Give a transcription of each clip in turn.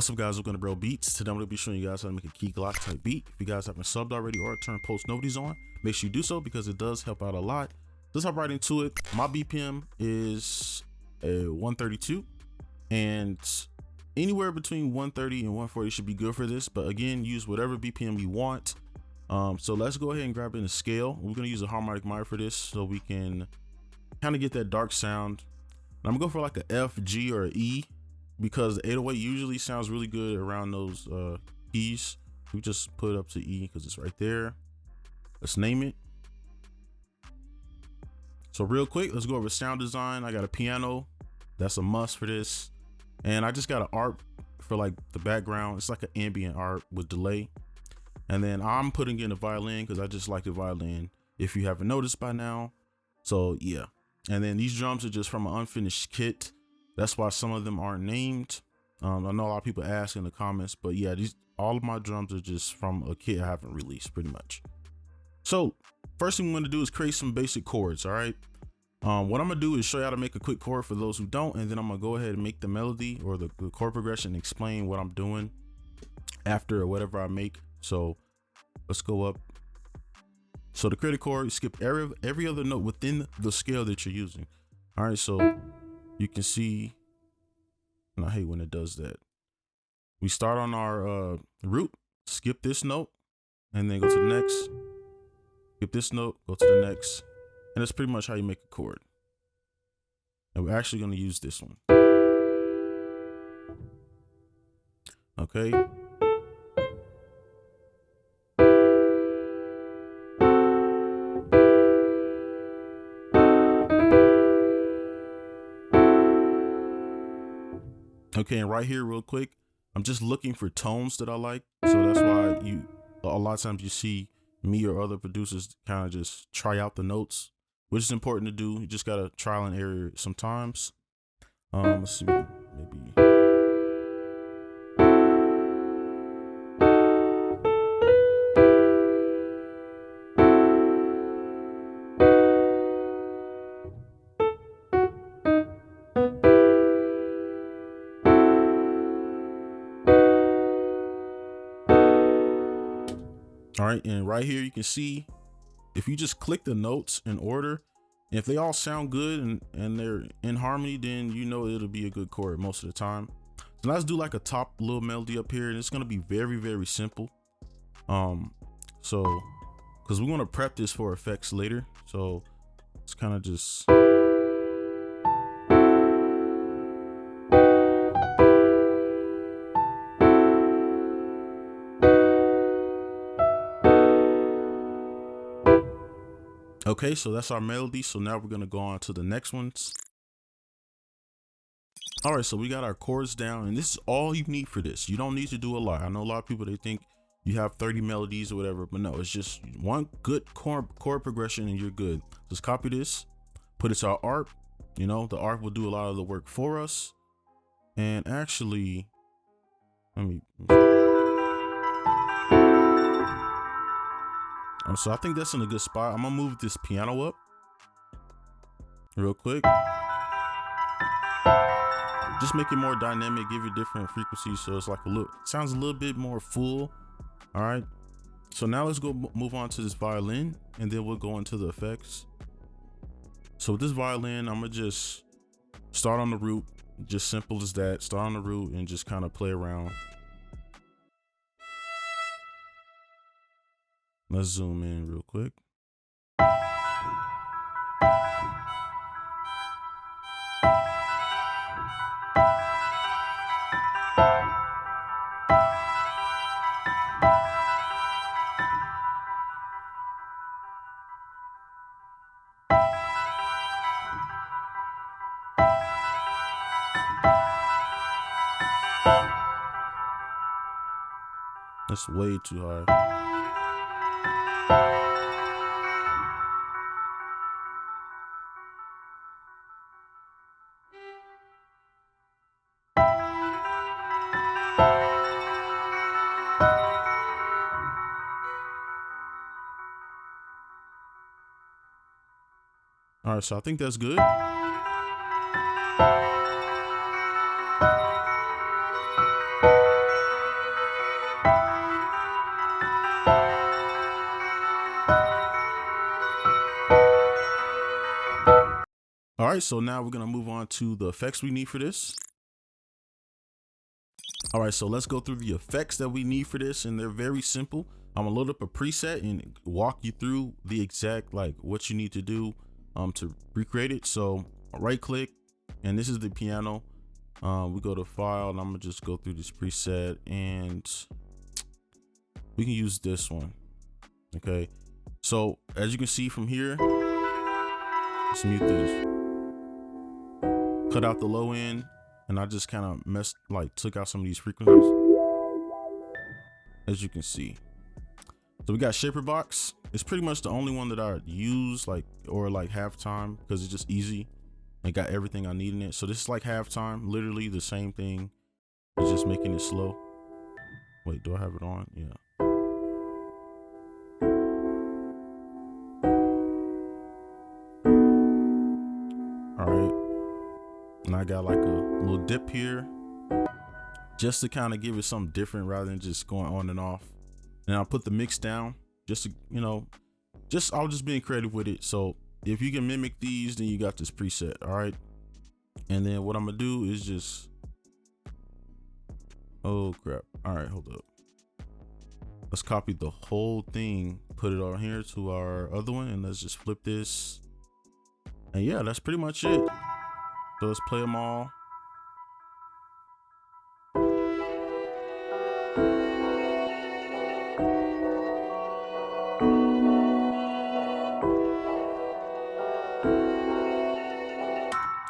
What's up, guys? Welcome to Bro Beats. Today I'm going to be showing you guys how to make a key Glock type beat. If you guys haven't subbed already or turned post notices on, make sure you do so because it does help out a lot. Let's hop right into it. My BPM is a 132, and anywhere between 130 and 140 should be good for this. But again, use whatever BPM you want. So let's go ahead and grab in a scale. We're going to use a harmonic minor for this so we can kind of get that dark sound. I'm gonna go for like a F, G, or an E, because the 808 usually sounds really good around those keys. We just put it up to E because it's right there. Let's name it. So real quick, let's go over sound design. I got a piano, that's a must for this, and I just got an ARP for like the background. It's like an ambient ARP with delay, and then I'm putting in a violin because I just like the violin, if you haven't noticed by now. So yeah, and then these drums are just from an unfinished kit. That's why some of them aren't named. I know a lot of people ask in the comments, but yeah, all of my drums are just from a kit I haven't released, pretty much. So first thing I'm going to do is create some basic chords. All right. What I'm gonna do is show you how to make a quick chord for those who don't, and then I'm gonna go ahead and make the melody or the chord progression and explain what I'm doing after whatever I make. So let's go up. So to create a chord, you skip every other note within the scale that you're using. All right, so you can see, and I hate when it does that. We start on our root, skip this note, and then go to the next. Skip this note, go to the next. And that's pretty much how you make a chord. And we're actually going to use this one. Okay. Okay, and right here real quick, I'm just looking for tones that I like. So that's why a lot of times you see me or other producers kind of just try out the notes, which is important to do. You just got to trial and error sometimes. Let's see, maybe. All right, and right here you can see, if you just click the notes in order, and if they all sound good and they're in harmony, then you know it'll be a good chord most of the time. So let's do like a top little melody up here, and it's gonna be very, very simple. So because we want to prep this for effects later, so it's kind of just. Okay, so that's our melody. So now we're gonna go on to the next ones. All right, so we got our chords down, and this is all you need for this. You don't need to do a lot. I know a lot of people, they think you have 30 melodies or whatever, but no, it's just one good chord progression and you're good. Just copy this, put it to our ARP. You know, the ARP will do a lot of the work for us. And actually, let me. So I think that's in a good spot. I'm gonna move this piano up real quick. Just make it more dynamic, give you different frequencies, so it's like sounds a little bit more full. All right, so now let's go move on to this violin, and then we'll go into the effects. So with this violin, I'm gonna just start on the root, just simple as that. Start on the root and just kind of play around. Let's zoom in real quick. That's way too high. All right, so I think that's good. right, so now we're gonna move on to the effects we need for this. All right, so let's go through the effects that we need for this, and they're very simple. I'm gonna load up a preset and walk you through the exact like what you need to do to recreate it. So right click, and this is the piano. We go to file, and I'm gonna just go through this preset, and we can use this one. Okay, so as you can see from here, let's mute this, cut out the low end, and I just kind of took out some of these frequencies, as you can see. So we got shaper box. It's pretty much the only one that I use or halftime, because it's just easy and got everything I need in it. So this is like halftime, literally the same thing. It's just making it slow. Wait, do I have it on? Yeah. All right, and I got like a little dip here, just to kind of give it something different rather than just going on and off. And I'll put the mix down just to, I was just being creative with it. So if you can mimic these, then you got this preset. All right. And then what I'm gonna do is just, oh crap. All right, hold up. Let's copy the whole thing, put it on here to our other one, and let's just flip this. And yeah, that's pretty much it. So let's play them all.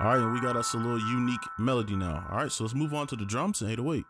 All right, and we got us a little unique melody now. All right, so let's move on to the drums and 808.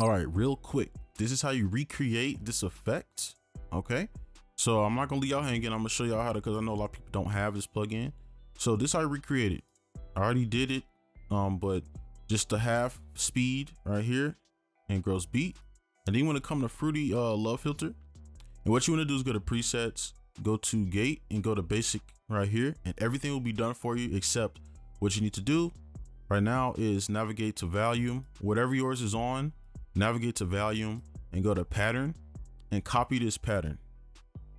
All right, real quick, this is how you recreate this effect. Okay, so I'm not gonna leave y'all hanging. I'm gonna show y'all how to, because I know a lot of people don't have this plugin. So this is how I recreate it. I already did it, but just the half speed right here and gross beat. And then you want to come to Fruity Love Filter. And what you want to do is go to presets, go to gate, and go to basic right here, and everything will be done for you, except what you need to do right now is navigate to volume, whatever yours is on, navigate to volume and go to pattern and copy this pattern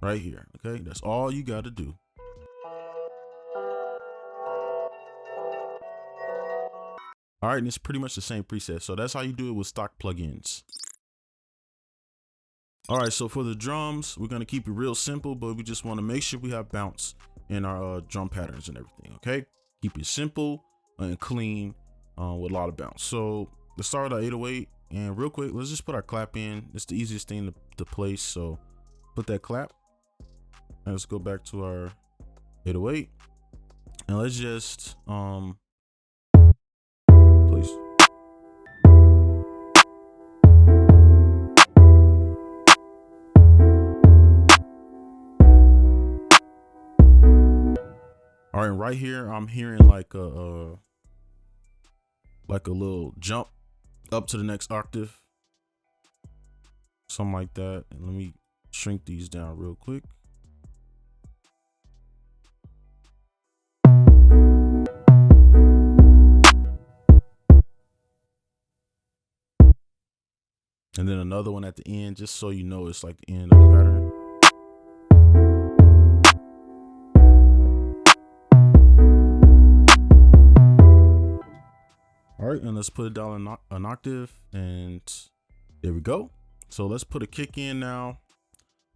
right here. Okay, that's all you got to do. All right, and it's pretty much the same preset. So that's how you do it with stock plugins. All right, so for the drums, we're gonna keep it real simple, but we just want to make sure we have bounce in our drum patterns and everything. Okay, keep it simple and clean with a lot of bounce. So let's start with our 808, and real quick, let's just put our clap in. It's the easiest thing to place. So put that clap, and let's go back to our 808, and let's just please. All right, right here, I'm hearing like a little jump up to the next octave, something like that. And let me shrink these down real quick. And then another one at the end, just so you know it's like the end of the pattern. All right, and let's put it down an octave, and there we go. So let's put a kick in now.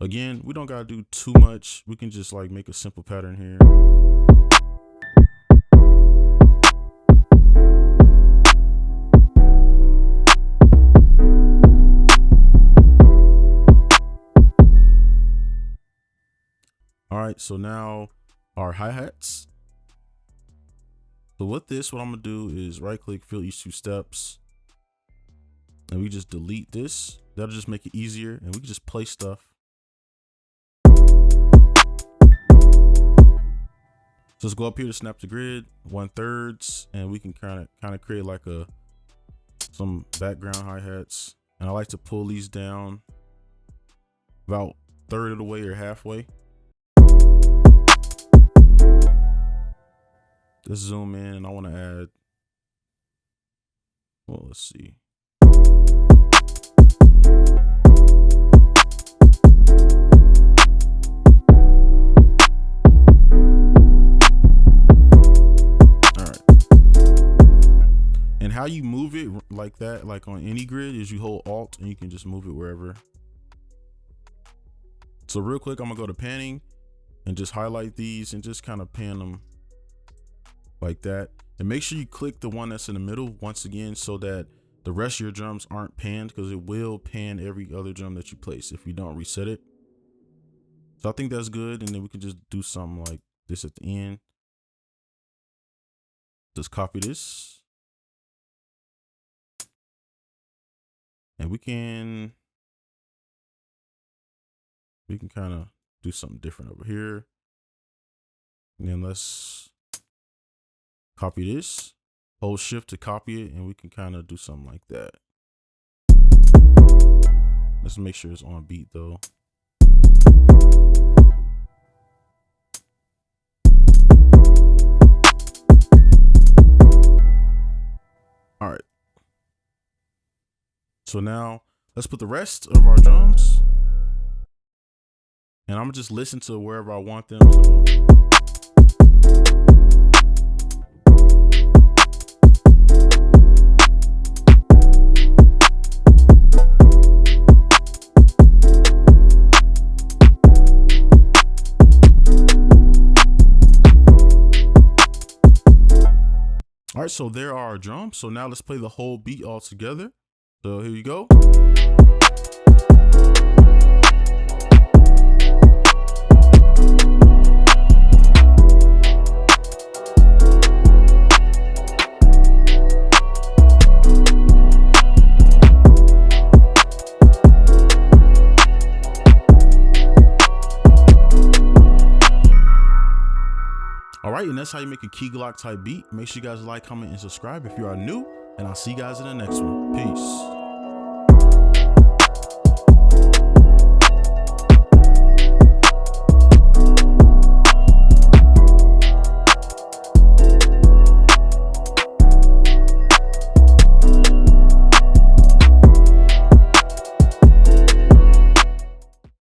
Again, we don't gotta do too much. We can just like make a simple pattern here. All right, so now our hi-hats. So with this, what I'm gonna do is right click, fill each two steps, and we just delete this. That'll just make it easier, and we can just play stuff. So let's go up here to snap the grid, 1/3, and we can kind of create like some background hi-hats. And I like to pull these down about 1/3 of the way or halfway. Let's zoom in, and I want to add, well, let's see. how you move it like that, like on any grid, is you hold Alt and you can just move it wherever. So real quick, I'm gonna go to panning and just highlight these and just kind of pan them like that. And make sure you click the one that's in the middle once again, so that the rest of your drums aren't panned, because it will pan every other drum that you place if you don't reset it. So I think that's good. And then we can just do something like this at the end. Just copy this. And we can kind of do something different over here. And then let's copy this, hold shift to copy it, and we can kind of do something like that. Let's make sure it's on beat though. All right. So now let's put the rest of our drums, and I'm gonna just listen to wherever I want them. So. All right, so there are our drums. So now let's play the whole beat all together. So here you go. All right, and that's how you make a key Glock type beat. Make sure you guys like, comment, and subscribe if you are new, and I'll see you guys in the next one. Peace.